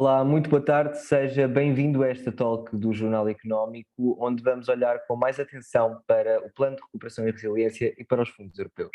Olá, muito boa tarde, seja bem-vindo a esta talk do Jornal Económico, onde vamos olhar com mais atenção para o Plano de Recuperação e Resiliência e para os fundos europeus.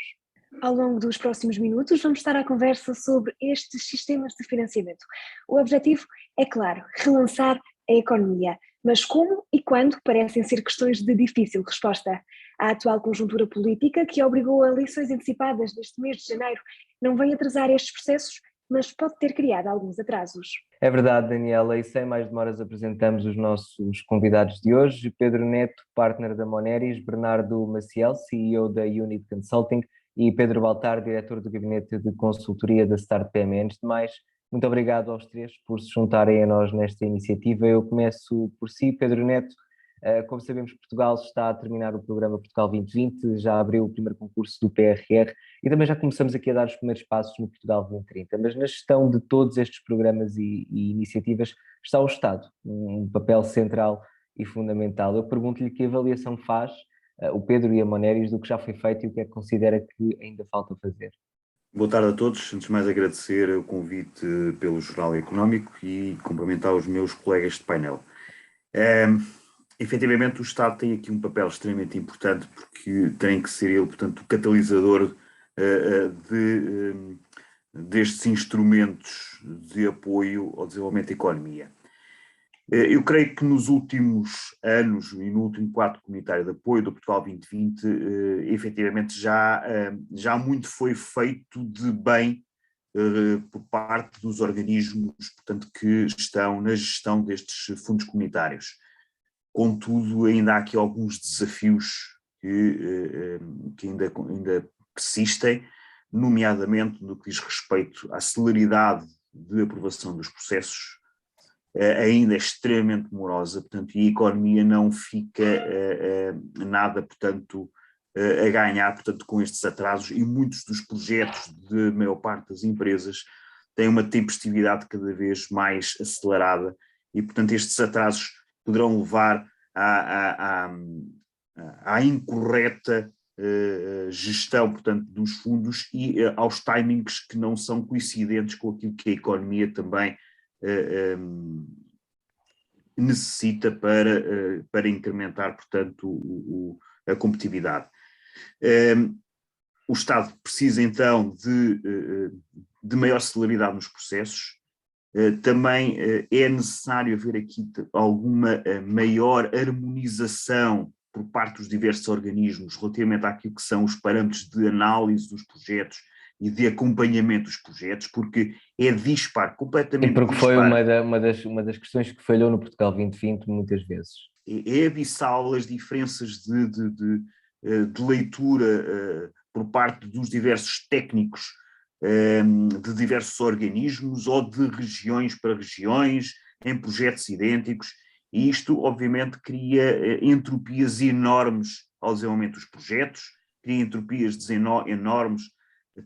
Ao longo dos próximos minutos vamos estar à conversa sobre estes sistemas de financiamento. O objetivo é, claro, relançar a economia, mas como e quando parecem ser questões de difícil resposta. A atual conjuntura política, que obrigou a eleições antecipadas neste mês de janeiro, não vem atrasar estes processos, mas pode ter criado alguns atrasos. É verdade, Daniela, e sem mais demoras apresentamos os nossos convidados de hoje: Pedro Neto, partner da Moneris, Bernardo Maciel, CEO da Unit Consulting, e Pedro Baltar, diretor do Gabinete de Consultoria da Start PME. Antes de mais, muito obrigado aos três por se juntarem a nós nesta iniciativa. Eu começo por si, Pedro Neto. Como sabemos, Portugal está a terminar o programa Portugal 2020, já abriu o primeiro concurso do PRR e também já começamos aqui a dar os primeiros passos no Portugal 2030, mas na gestão de todos estes programas e iniciativas está o Estado, um papel central e fundamental. Eu pergunto-lhe que avaliação faz o Pedro e a Moneris do que já foi feito e o que é que considera que ainda falta fazer. Boa tarde a todos. Antes de mais, agradecer o convite pelo Jornal Económico e cumprimentar os meus colegas de painel. Efetivamente, o Estado tem aqui um papel extremamente importante porque tem que ser ele, portanto, o catalisador destes instrumentos de apoio ao desenvolvimento da economia. Eu creio que nos últimos anos e no último quadro comunitário de apoio do Portugal 2020, efetivamente já muito foi feito de bem por parte dos organismos, portanto, que estão na gestão destes fundos comunitários. Contudo, ainda há aqui alguns desafios que ainda persistem, nomeadamente no que diz respeito à celeridade de aprovação dos processos, ainda é extremamente morosa, portanto, e a economia não fica nada, portanto, a ganhar, portanto, com estes atrasos, e muitos dos projetos de maior parte das empresas têm uma tempestividade cada vez mais acelerada e, portanto, estes atrasos poderão levar à incorreta gestão, portanto, dos fundos e aos timings que não são coincidentes com aquilo que a economia também necessita para incrementar, portanto, a competitividade. O Estado precisa então de maior celeridade nos processos. Também é necessário haver aqui alguma maior harmonização por parte dos diversos organismos relativamente àquilo que são os parâmetros de análise dos projetos e de acompanhamento dos projetos, porque é dispar, completamente dispar. E porque foi uma das questões que falhou no Portugal 2020 muitas vezes. É abissal as diferenças de leitura por parte dos diversos técnicos de diversos organismos ou de regiões para regiões, em projetos idênticos, e isto obviamente cria entropias enormes ao desenvolvimento dos projetos, cria entropias enormes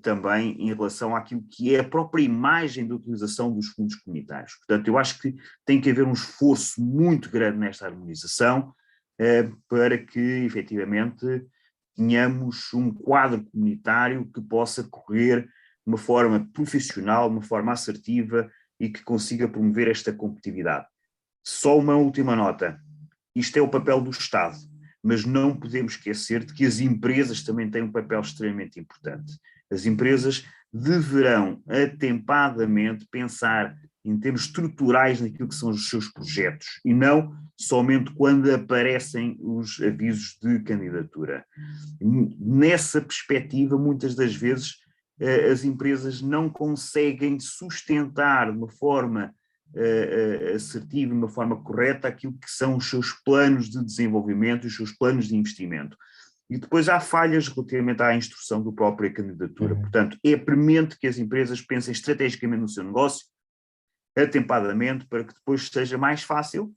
também em relação àquilo que é a própria imagem de utilização dos fundos comunitários. Portanto, eu acho que tem que haver um esforço muito grande nesta harmonização para que, efetivamente, tenhamos um quadro comunitário que possa correr de uma forma profissional, de uma forma assertiva e que consiga promover esta competitividade. Só uma última nota. Isto é o papel do Estado, mas não podemos esquecer de que as empresas também têm um papel extremamente importante. As empresas deverão atempadamente pensar em termos estruturais naquilo que são os seus projetos e não somente quando aparecem os avisos de candidatura. Nessa perspectiva, muitas das vezes, as empresas não conseguem sustentar de uma forma assertiva, de uma forma correta, aquilo que são os seus planos de desenvolvimento e os seus planos de investimento. E depois há falhas relativamente à instrução da própria candidatura. Portanto, é premente que as empresas pensem estrategicamente no seu negócio, atempadamente, para que depois seja mais fácil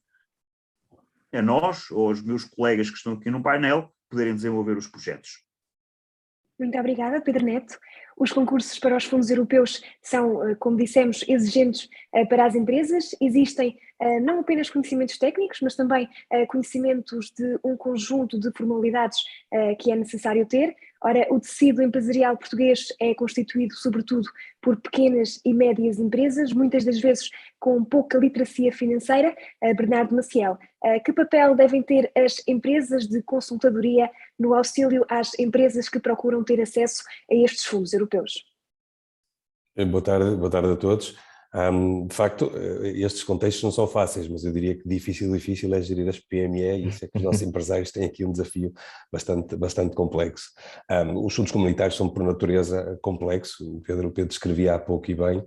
a nós ou aos meus colegas que estão aqui no painel poderem desenvolver os projetos. Muito obrigada, Pedro Neto. Os concursos para os fundos europeus são, como dissemos, exigentes para as empresas. Existem não apenas conhecimentos técnicos, mas também conhecimentos de um conjunto de formalidades que é necessário ter. Ora, o tecido empresarial português é constituído, sobretudo, por pequenas e médias empresas, muitas das vezes com pouca literacia financeira. Bernardo Maciel, que papel devem ter as empresas de consultadoria no auxílio às empresas que procuram ter acesso a estes fundos europeus? Boa tarde a todos. De facto, estes contextos não são fáceis, mas eu diria que difícil é gerir as PME, e isso é que os nossos empresários têm aqui um desafio bastante complexo. Os fundos comunitários são por natureza complexos, o Pedro descrevia há pouco e bem,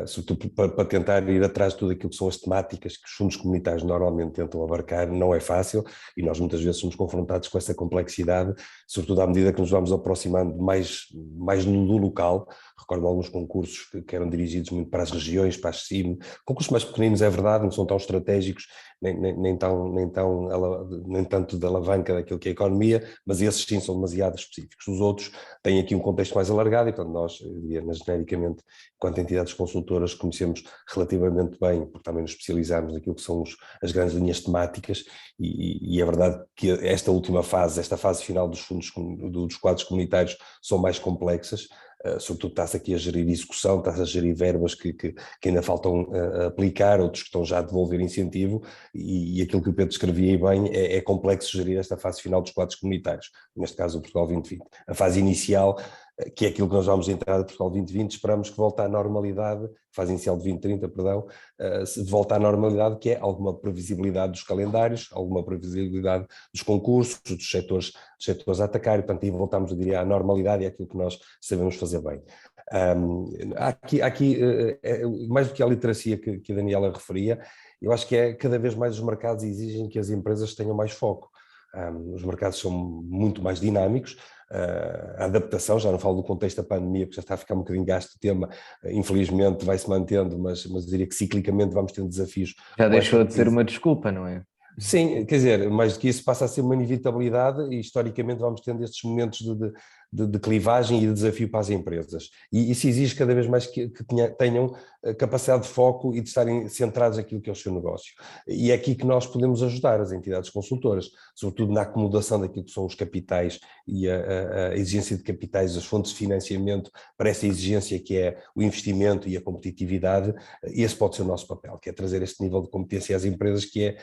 sobretudo para tentar ir atrás de tudo aquilo que são as temáticas que os fundos comunitários normalmente tentam abarcar, não é fácil, e nós muitas vezes somos confrontados com essa complexidade, sobretudo à medida que nos vamos aproximando mais do local. Recordo alguns concursos que eram dirigidos muito para as regiões, para as CIM, concursos mais pequeninos, é verdade, não são tão estratégicos, nem tanto de alavanca daquilo que é a economia, mas esses sim são demasiado específicos. Os outros têm aqui um contexto mais alargado e, portanto, nós, genericamente, enquanto entidades consultoras, conhecemos relativamente bem, porque também nos especializamos naquilo que são as grandes linhas temáticas, e é verdade que esta última fase, esta fase final dos quadros comunitários são mais complexas. Sobretudo está-se aqui a gerir execução, está-se a gerir verbas que ainda faltam aplicar, outros que estão já a devolver incentivo, e aquilo que o Pedro descrevia bem, é complexo gerir esta fase final dos quadros comunitários, neste caso o Portugal 2020. A fase inicial, que é aquilo que nós vamos entrar do Portugal 2020, esperamos que volte à normalidade, fase inicial de 2030, perdão, volte à normalidade, que é alguma previsibilidade dos calendários, alguma previsibilidade dos concursos, dos setores a atacar, e portanto aí voltamos, eu diria, à normalidade e àquilo que nós sabemos fazer bem. Aqui mais do que a literacia que a Daniela referia, eu acho que cada vez mais os mercados exigem que as empresas tenham mais foco. Os mercados são muito mais dinâmicos, a adaptação, já não falo do contexto da pandemia, porque já está a ficar um bocadinho gasto o tema, infelizmente vai-se mantendo, mas diria que ciclicamente vamos tendo desafios. Já deixou de ser uma desculpa, não é? Sim, quer dizer, mais do que isso passa a ser uma inevitabilidade, e historicamente vamos tendo estes momentos de clivagem e de desafio para as empresas. E isso exige cada vez mais que tenham capacidade de foco e de estarem centrados naquilo que é o seu negócio. E é aqui que nós podemos ajudar as entidades consultoras, sobretudo na acomodação daquilo que são os capitais e a exigência de capitais, as fontes de financiamento para essa exigência que é o investimento e a competitividade. Esse pode ser o nosso papel, que é trazer este nível de competência às empresas, que é,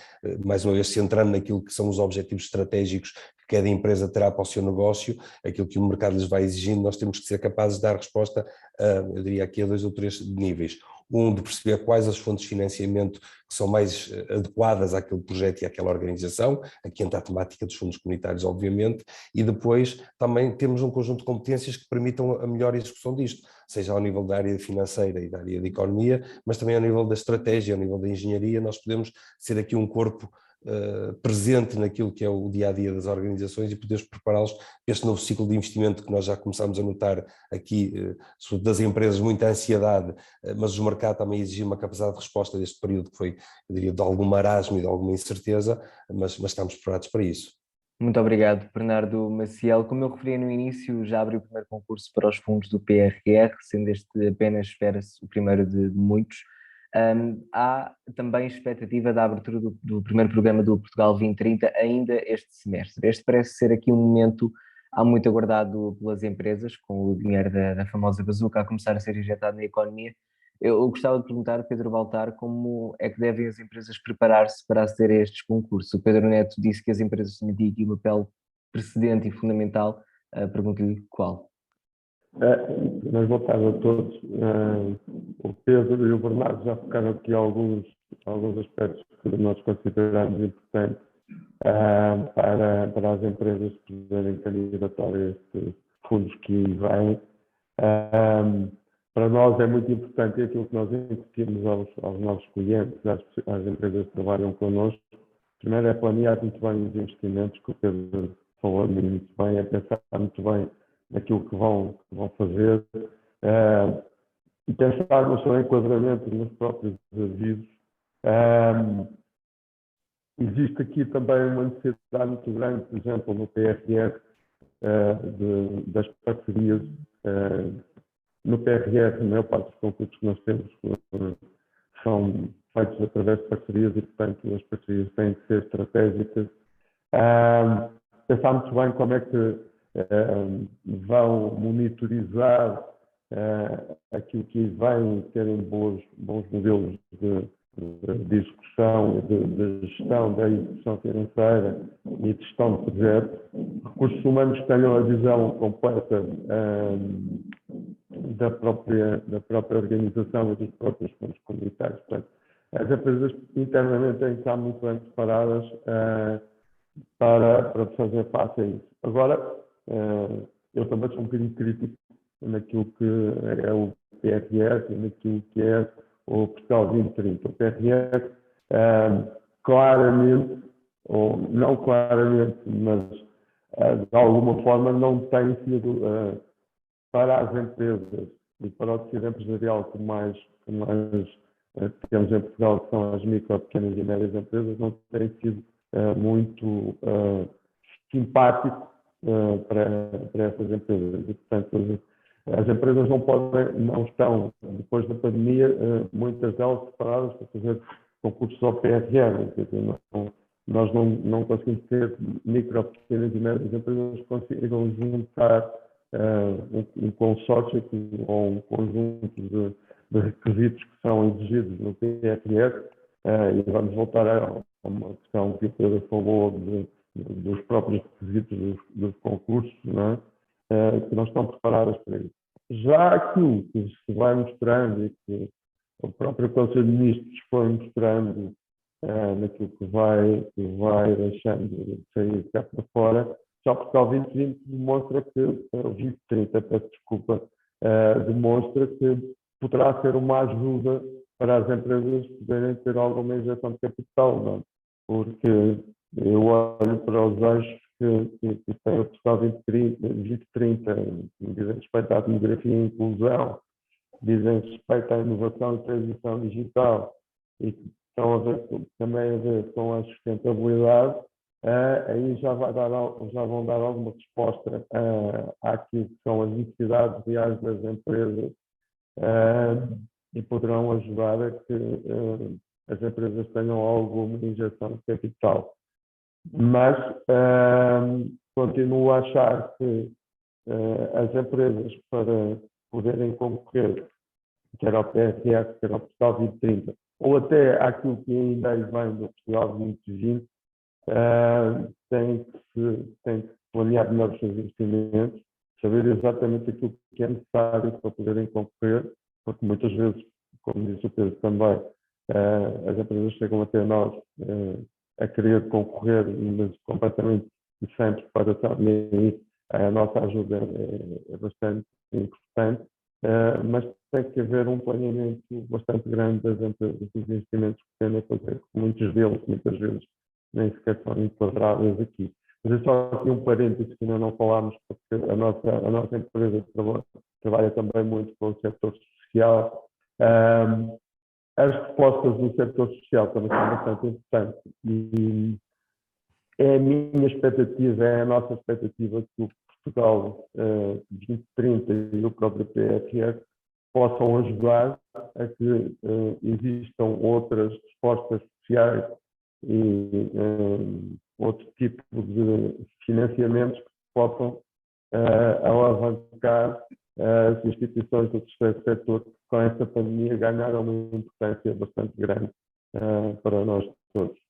mais uma vez, centrando naquilo que são os objetivos estratégicos que cada empresa terá para o seu negócio, aquilo que o mercado lhes vai exigindo. Nós temos que ser capazes de dar resposta, eu diria aqui, a 2 ou 3 níveis. Um, de perceber quais as fontes de financiamento que são mais adequadas àquele projeto e àquela organização, aqui entra a temática dos fundos comunitários, obviamente, e depois também temos um conjunto de competências que permitam a melhor execução disto, seja ao nível da área financeira e da área de economia, mas também ao nível da estratégia, ao nível da engenharia. Nós podemos ser aqui um corpo presente naquilo que é o dia-a-dia das organizações e poderes prepará-los para este novo ciclo de investimento que nós já começamos a notar aqui, das empresas, muita ansiedade, mas o mercado também exigiu uma capacidade de resposta deste período que foi, eu diria, de algum marasmo e de alguma incerteza, mas estamos preparados para isso. Muito obrigado, Bernardo Maciel. Como eu referi no início, já abriu o primeiro concurso para os fundos do PRR, sendo este apenas, espera-se, o primeiro de muitos. Há também expectativa da abertura do primeiro programa do Portugal 2030 ainda este semestre. Este parece ser aqui um momento há muito aguardado pelas empresas, com o dinheiro da famosa bazuca a começar a ser injetado na economia. Eu gostava de perguntar, Pedro Baltar, como é que devem as empresas preparar-se para aceder a estes concursos? O Pedro Neto disse que as empresas têm aqui um papel precedente e fundamental. Pergunto-lhe qual. Mas boa tarde a todos. O Pedro e o Bernardo já focaram aqui alguns aspectos que nós consideramos importantes para as empresas fazerem candidatória a estes fundos que vêm. Para nós é muito importante aquilo que nós incutimos aos nossos clientes, às empresas que trabalham connosco. Primeiro é planear muito bem os investimentos, que o Pedro falou muito bem, é pensar muito bem naquilo que vão fazer, e pensar no seu enquadramento nos próprios avisos. Existe aqui também uma necessidade muito grande, por exemplo, no PRR, das parcerias No PRR, a maior parte dos concursos que nós temos são feitos através de parcerias e, portanto, as parcerias têm que ser estratégicas. Pensar muito bem como é que vão monitorizar aquilo que vem, terem bons modelos de execução, de gestão da execução financeira e de gestão de projetos. Recursos humanos que tenham a visão completa da própria organização e dos próprios fundos comunitários. Portanto, as empresas internamente têm que estar muito bem preparadas para fazer face a isso. Agora, eu também sou um bocadinho crítico naquilo que é o PRR e naquilo que é o Portugal 2030. O PRR, claramente, ou não claramente, mas de alguma forma não tem sido para as empresas e para o tecido empresarial que mais temos em Portugal, que são as micro, pequenas e médias empresas, não tem sido muito simpático para essas empresas. E, portanto, as empresas não estão, depois da pandemia, muitas delas preparadas para fazer concursos ao PRR. Quer dizer, nós não conseguimos ter micro, pequenas e médias empresas que consigam juntar um consórcio ou um conjunto de requisitos que são exigidos no PRR, e vamos voltar a uma questão que o Pedro falou dos próprios requisitos dos concursos, não é? Que não estão preparadas para isso. Já aquilo que se vai mostrando e que o próprio Conselho de Ministros foi mostrando naquilo que vai deixando de sair cá para fora, já o Portugal 2020 demonstra que, 2030, peço desculpa, demonstra que poderá ser uma ajuda para as empresas poderem ter alguma injeção de capital, não é? Porque eu olho para os eixos que tem o Portugal 2030, dizem respeito à demografia e inclusão, dizem respeito à inovação e transição digital, e que estão também a ver com a sustentabilidade, aí já vão dar alguma resposta àquilo que são as necessidades reais das empresas, e poderão ajudar a que as empresas tenham alguma injeção de capital. Mas continuo a achar que as empresas, para poderem concorrer, quer ao PRR, quer ao Portugal 2030, ou até àquilo que ainda vem do Portugal 2020, têm que planear melhor os seus investimentos, saber exatamente aquilo que é necessário para poderem concorrer, porque muitas vezes, como disse o Pedro também, as empresas chegam até nós a querer concorrer, mas completamente sem preparação, e aí a nossa ajuda é bastante importante, mas tem que haver um planeamento bastante grande das empresas, dos investimentos que têm a fazer, muitas vezes nem sequer são enquadradas aqui. Mas é só aqui um parênteses que ainda não falámos, porque a nossa empresa trabalha também muito com o setor social. As respostas do setor social também são bastante importantes, e é a minha expectativa, é a nossa expectativa que o Portugal 2030 e o próprio PRR possam ajudar a que existam outras respostas sociais e outro tipo de financiamentos que possam alavancar as instituições do terceiro setor, que com esta pandemia ganharam uma importância bastante grande para nós todos.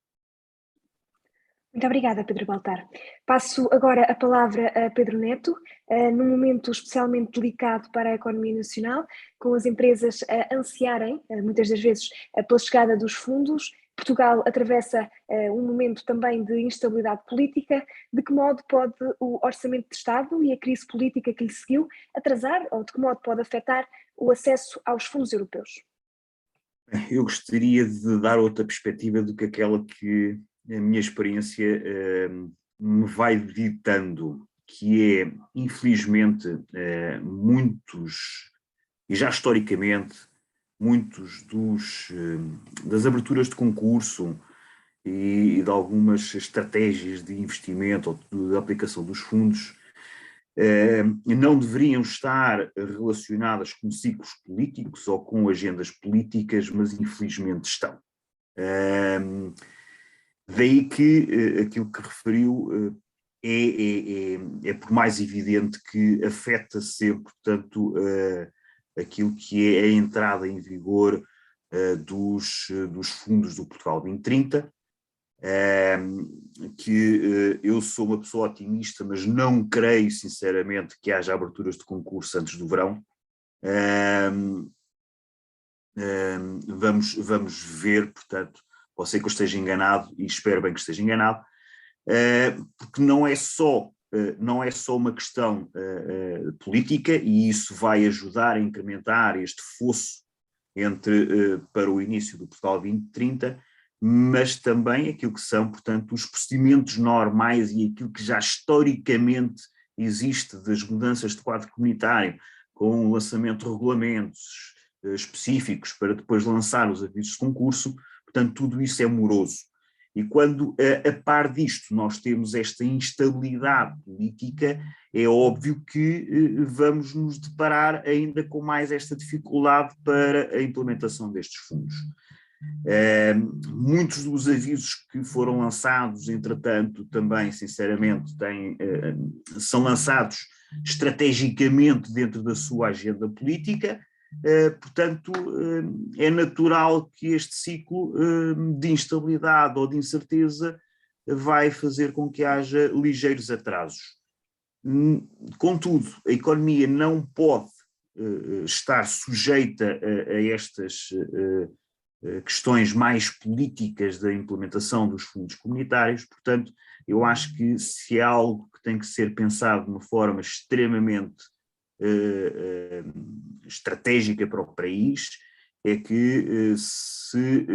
Muito obrigada, Pedro Baltar. Passo agora a palavra a Pedro Neto, num momento especialmente delicado para a economia nacional, com as empresas a ansiarem, muitas das vezes, pela chegada dos fundos. Portugal atravessa um momento também de instabilidade política. De que modo pode o orçamento de Estado e a crise política que lhe seguiu atrasar, ou de que modo pode afetar o acesso aos fundos europeus? Eu gostaria de dar outra perspectiva do que aquela que a minha experiência me vai ditando, que é, infelizmente, muitos, e já historicamente, muitos das aberturas de concurso e de algumas estratégias de investimento ou de aplicação dos fundos não deveriam estar relacionadas com ciclos políticos ou com agendas políticas, mas infelizmente estão. Daí que aquilo que referiu é por mais evidente que afeta sempre, portanto, aquilo que é a entrada em vigor dos fundos do Portugal 2030, que eu sou uma pessoa otimista, mas não creio sinceramente que haja aberturas de concurso antes do verão. Vamos ver, portanto, pode ser que eu esteja enganado e espero bem que esteja enganado, porque não é só uma questão política, e isso vai ajudar a incrementar este fosso para o início do Portugal 2030, mas também aquilo que são, portanto, os procedimentos normais e aquilo que já historicamente existe das mudanças de quadro comunitário, com o lançamento de regulamentos específicos para depois lançar os avisos de concurso, portanto, tudo isso é moroso. E quando, a par disto, nós temos esta instabilidade política, é óbvio que vamos nos deparar ainda com mais esta dificuldade para a implementação destes fundos. Muitos dos avisos que foram lançados, entretanto, também, sinceramente, são lançados estrategicamente dentro da sua agenda política. Portanto, é natural que este ciclo de instabilidade ou de incerteza vai fazer com que haja ligeiros atrasos. Contudo, a economia não pode estar sujeita a estas questões mais políticas da implementação dos fundos comunitários. Portanto, eu acho que se há algo que tem que ser pensado de uma forma extremamente estratégica para o país, é que se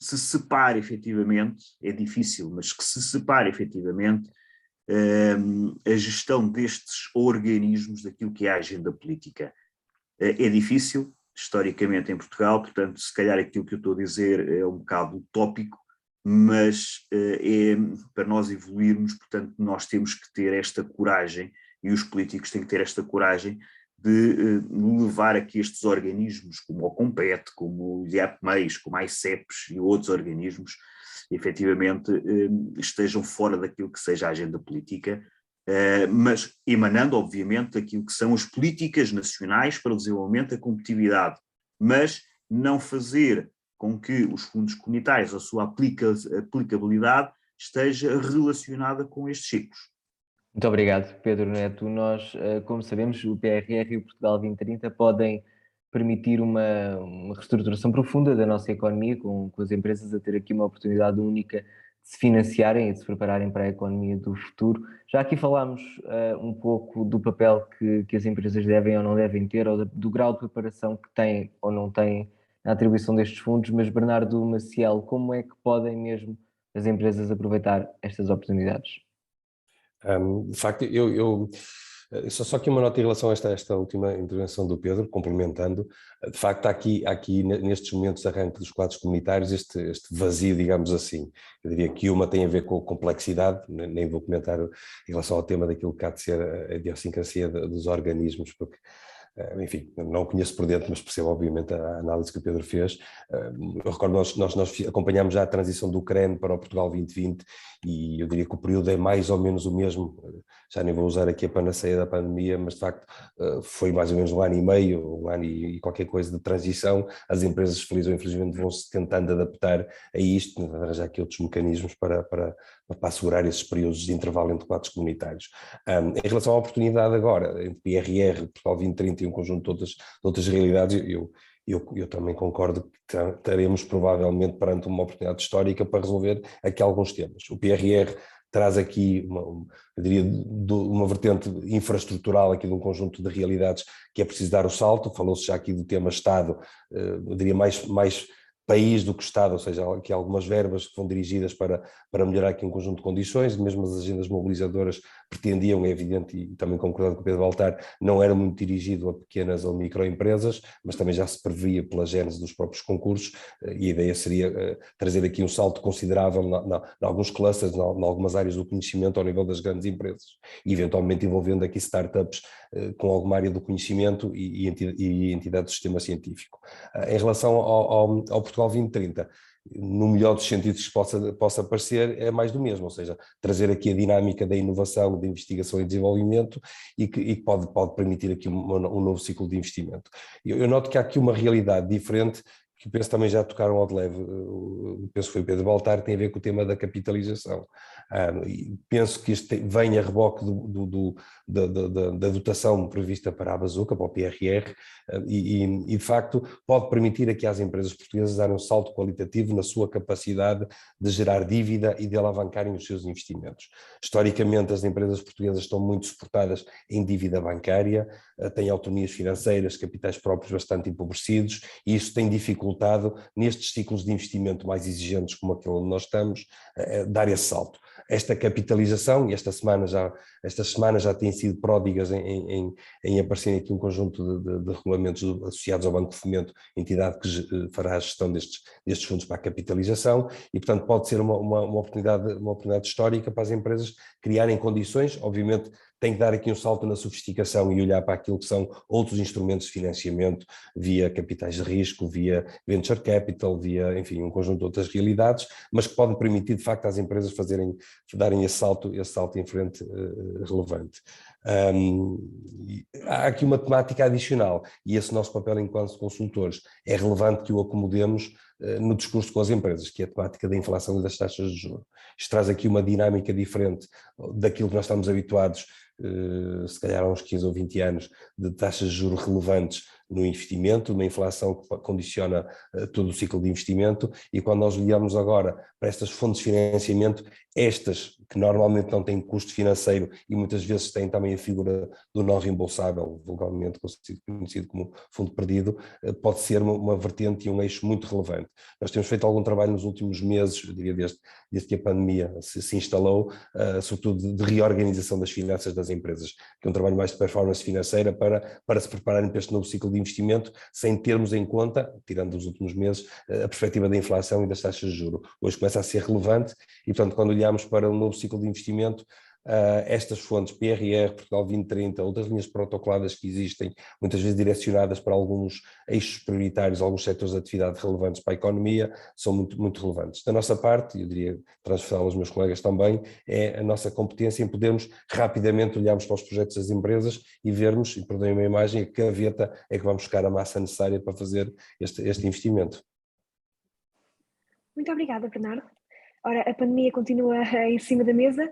separe efetivamente, é difícil, mas que se separe efetivamente a gestão destes organismos daquilo que é a agenda política. É difícil, historicamente em Portugal, portanto, se calhar aquilo que eu estou a dizer é um bocado utópico, mas para nós evoluirmos, portanto, nós temos que ter esta coragem, e os políticos têm que ter esta coragem de levar a que estes organismos, como o COMPET, como o IAPMEIs, como a ICEPs e outros organismos, efetivamente estejam fora daquilo que seja a agenda política, mas emanando, obviamente, daquilo que são as políticas nacionais para o desenvolvimento da competitividade, mas não fazer com que os fundos comunitários, a sua aplicabilidade, esteja relacionada com estes ciclos. Muito obrigado, Pedro Neto. Nós, como sabemos, o PRR e o Portugal 2030 podem permitir uma reestruturação profunda da nossa economia, com as empresas a ter aqui uma oportunidade única de se financiarem e de se prepararem para a economia do futuro. Já aqui falámos um pouco do papel que as empresas devem ou não devem ter, ou do grau de preparação que têm ou não têm na atribuição destes fundos, mas Bernardo Maciel, como é que podem mesmo as empresas aproveitar estas oportunidades? De facto, só que uma nota em relação a esta última intervenção do Pedro, complementando, de facto há aqui nestes momentos de arranque dos quadros comunitários este vazio, digamos assim. Eu diria que uma tem a ver com a complexidade, nem vou comentar em relação ao tema daquilo que há de ser a idiosincrasia dos organismos, porque enfim, não conheço por dentro, mas percebo obviamente a análise que o Pedro fez. Eu recordo, nós acompanhámos já a transição do CREN para o Portugal 2020 e eu diria que o período é mais ou menos o mesmo, já nem vou usar aqui a panaceia da pandemia, mas de facto foi mais ou menos 1 ano e meio, 1 ano e qualquer coisa de transição. As empresas, feliz ou infelizmente, vão-se tentando adaptar a isto, arranjar aqui outros mecanismos para assegurar esses períodos de intervalo entre quadros comunitários. Em relação à oportunidade agora, entre PRR, Portugal 2030 e um conjunto de outras realidades, eu também concordo que estaremos provavelmente perante uma oportunidade histórica para resolver aqui alguns temas. O PRR traz aqui, eu diria, uma vertente infraestrutural aqui de um conjunto de realidades que é preciso dar o salto. Falou-se já aqui do tema Estado, eu diria mais país do que Estado, ou seja, aqui há algumas verbas que vão dirigidas para melhorar aqui um conjunto de condições, mesmo as agendas mobilizadoras pretendiam, é evidente, e também concordando com o Pedro Baltar, não era muito dirigido a pequenas ou microempresas, mas também já se previa pela gênese dos próprios concursos, e a ideia seria trazer aqui um salto considerável em alguns clusters, em algumas áreas do conhecimento ao nível das grandes empresas, e eventualmente envolvendo aqui startups com alguma área do conhecimento e entidades do sistema científico. Em relação ao Portugal 2030, no melhor dos sentidos que possa parecer, é mais do mesmo, ou seja, trazer aqui a dinâmica da inovação, da investigação e desenvolvimento e que pode permitir aqui um novo ciclo de investimento. Eu noto que há aqui uma realidade diferente, que penso também já tocaram ao de leve, penso que foi o Pedro Baltar, tem a ver com o tema da capitalização. Penso que este vem a reboque da dotação prevista para a bazuca, para o PRR, e de facto pode permitir aqui às empresas portuguesas darem um salto qualitativo na sua capacidade de gerar dívida e de alavancarem os seus investimentos. Historicamente as empresas portuguesas estão muito suportadas em dívida bancária, têm autonomias financeiras, capitais próprios bastante empobrecidos, e isso tem dificultado nestes ciclos de investimento mais exigentes como aquele onde nós estamos, dar esse salto. Esta capitalização, e estas semanas já têm sido pródigas em aparecerem aqui um conjunto de regulamentos associados ao Banco de Fomento, entidade que fará a gestão destes fundos para a capitalização, e portanto pode ser uma oportunidade histórica para as empresas criarem condições. Obviamente tem que dar aqui um salto na sofisticação e olhar para aquilo que são outros instrumentos de financiamento, via capitais de risco, via venture capital, via, enfim, um conjunto de outras realidades, mas que podem permitir, de facto, às empresas darem esse salto em frente relevante. Há aqui uma temática adicional, e esse nosso papel enquanto consultores é relevante que o acomodemos no discurso com as empresas, que é a temática da inflação e das taxas de juros. Isto traz aqui uma dinâmica diferente daquilo que nós estamos habituados, se calhar há uns 15 ou 20 anos, de taxas de juros relevantes no investimento, uma inflação que condiciona todo o ciclo de investimento, e quando nós olhamos agora para estas fontes de financiamento, estas que normalmente não têm custo financeiro e muitas vezes têm também a figura do não reembolsável, vulgarmente conhecido como fundo perdido, pode ser uma vertente e um eixo muito relevante. Nós temos feito algum trabalho nos últimos meses, eu diria desde que a pandemia se instalou, sobretudo de reorganização das finanças das empresas, que é um trabalho mais de performance financeira para se prepararem para este novo ciclo de investimento, sem termos em conta, tirando os últimos meses, a perspectiva da inflação e das taxas de juros. Hoje começa a ser relevante e, portanto, quando olhamos para um novo ciclo de investimento, estas fontes, PRR, Portugal 2030, outras linhas protocoladas que existem, muitas vezes direcionadas para alguns eixos prioritários, alguns setores de atividade relevantes para a economia, são muito, muito relevantes. Da nossa parte, eu diria transversal aos meus colegas também, é a nossa competência em podermos rapidamente olharmos para os projetos das empresas e vermos, e perdoem-me a imagem, a que gaveta é que vamos buscar a massa necessária para fazer este investimento. Muito obrigada, Bernardo. Ora, a pandemia continua em cima da mesa,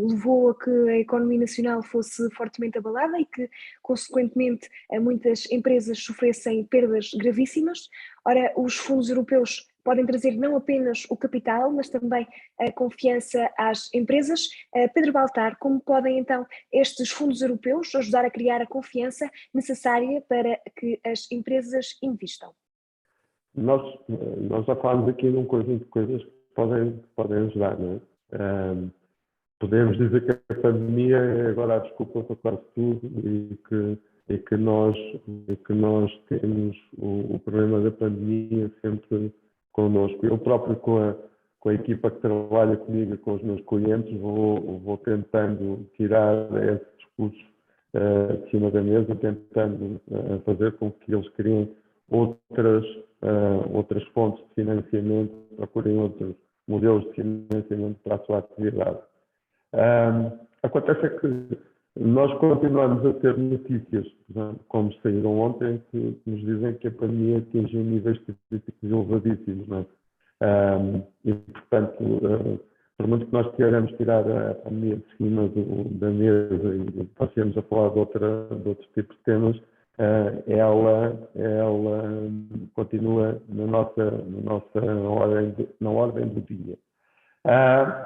levou a que a economia nacional fosse fortemente abalada e que, consequentemente, muitas empresas sofressem perdas gravíssimas. Ora, os fundos europeus podem trazer não apenas o capital, mas também a confiança às empresas. Pedro Baltar, como podem então estes fundos europeus ajudar a criar a confiança necessária para que as empresas investam? Nós já falámos aqui num conjunto de coisas que podem ajudar, não é? Podemos dizer que a pandemia é agora a desculpa para quase tudo e que nós temos o problema da pandemia sempre connosco. Eu próprio, com a equipa que trabalha comigo, com os meus clientes, vou tentando tirar esse discurso de cima da mesa, tentando fazer com que eles criem outras fontes de financiamento, procurem outros modelos de financiamento para a sua atividade. Acontece que nós continuamos a ter notícias, como saíram ontem, que nos dizem que a pandemia atingiu níveis críticos elevadíssimos, não é? E, portanto, por muito que nós queiramos tirar a pandemia de cima da mesa e passemos a falar de outros tipos de temas, ela continua na ordem do dia.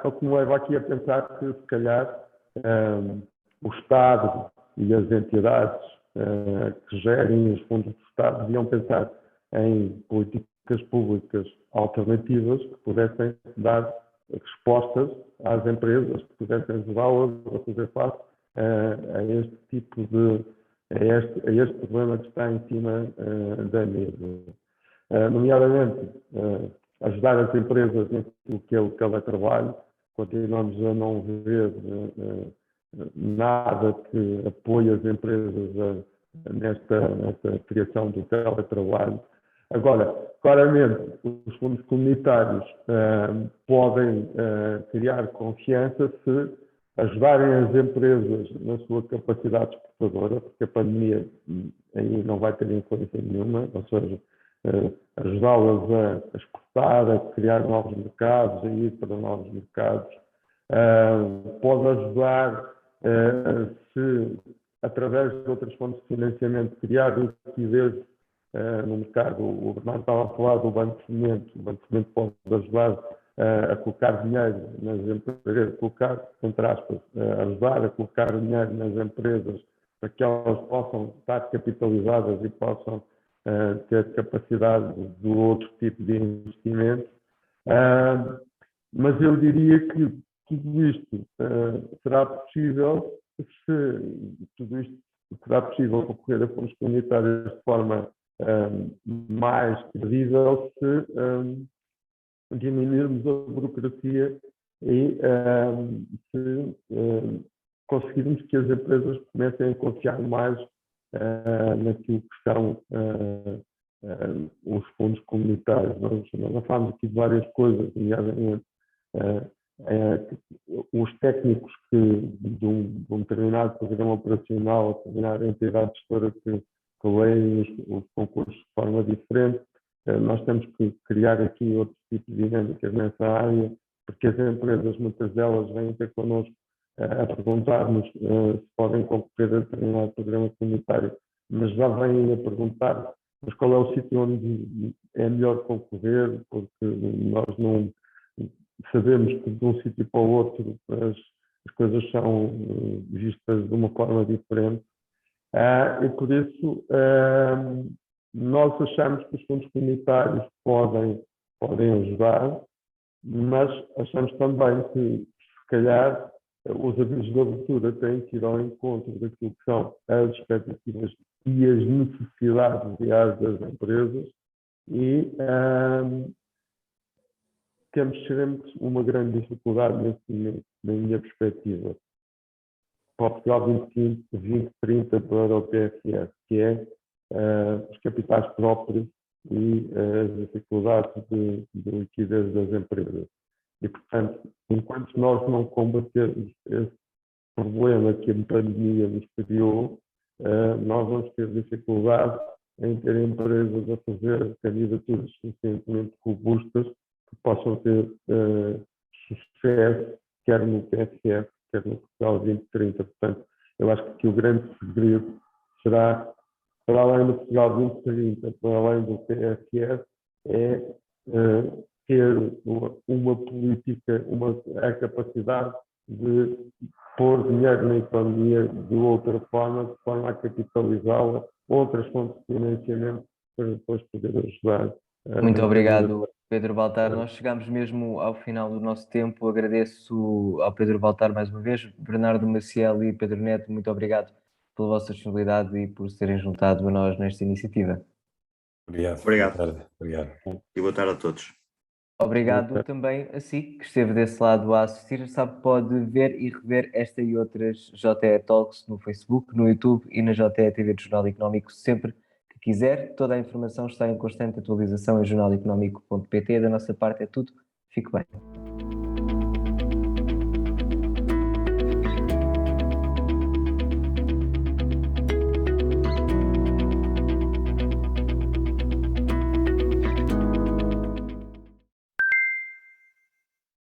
O que me leva aqui a pensar que, se calhar, o Estado e as entidades que gerem os fundos do Estado deviam pensar em políticas políticas públicas alternativas que pudessem dar respostas às empresas, que pudessem ajudá-las a fazer face a este tipo a este problema que está em cima da mesa. Nomeadamente, ajudar as empresas naquilo que é o teletrabalho. Continuamos a não ver nada que apoie as empresas nesta criação do teletrabalho. Agora, claramente, os fundos comunitários podem criar confiança se ajudarem as empresas na sua capacidade exportadora, porque a pandemia aí não vai ter influência nenhuma, ou seja, ajudá-las a exportar, a criar novos mercados, a ir para novos mercados. Pode ajudar se, através de outras fontes de financiamento, criar liquidez no mercado. O Bernardo estava a falar do Banco de Fomento. O Banco de Fomento pode ajudar a colocar dinheiro nas empresas, colocar, entre aspas, ajudar a colocar dinheiro nas empresas para que elas possam estar capitalizadas e possam ter capacidade de outro tipo de investimento. Mas eu diria que tudo isto será possível recorrer a fundos comunitários de forma mais credível se diminuirmos a burocracia e se conseguirmos que as empresas comecem a confiar mais naquilo que são os fundos comunitários. Nós falamos aqui de várias coisas, nomeadamente os técnicos de um determinado programa operacional, determinada entidade gestora que leem os concursos de forma diferente. Nós temos que criar aqui outro tipo de dinâmicas nessa área, porque as empresas, muitas delas, vêm ter connosco a perguntar-nos se podem concorrer a determinado programa comunitário, mas já vêm a perguntar mas qual é o sítio onde é melhor concorrer, porque nós não sabemos que de um sítio para o outro as coisas são vistas de uma forma diferente. E por isso nós achamos que os fundos comunitários podem ajudar, mas achamos também que, se calhar, os avisos de abertura têm que ir ao encontro daquilo que são as expectativas e as necessidades reais das empresas e temos sempre uma grande dificuldade nesse momento, na minha perspectiva. Para o Portugal 2030 para o PFS, que é os capitais próprios e as dificuldades de liquidez das empresas. E, portanto, enquanto nós não combatermos esse problema que a pandemia nos criou, nós vamos ter dificuldade em ter empresas a fazer candidaturas suficientemente robustas que possam ter sucesso, quer no PFF, quer no Portugal 2030. Portanto, eu acho que aqui o grande segredo será, para além do Portugal 2030, para além do PFF, é ter uma política, a capacidade de pôr dinheiro na economia de outra forma, de forma a capitalizá-la, outras fontes de financiamento para depois poder ajudar. Muito obrigado, Pedro Baltar. Nós chegamos mesmo ao final do nosso tempo. Agradeço ao Pedro Baltar mais uma vez, Bernardo Maciel e Pedro Neto, muito obrigado pela vossa disponibilidade e por se terem juntado a nós nesta iniciativa. Obrigado. Obrigado. Boa tarde. Obrigado. E boa tarde a todos. Obrigado também a si, que esteve desse lado a assistir. Sabe que pode ver e rever esta e outras JE Talks no Facebook, no YouTube e na JE TV do Jornal Económico sempre que quiser. Toda a informação está em constante atualização em jornaleconómico.pt. Da nossa parte é tudo. Fique bem.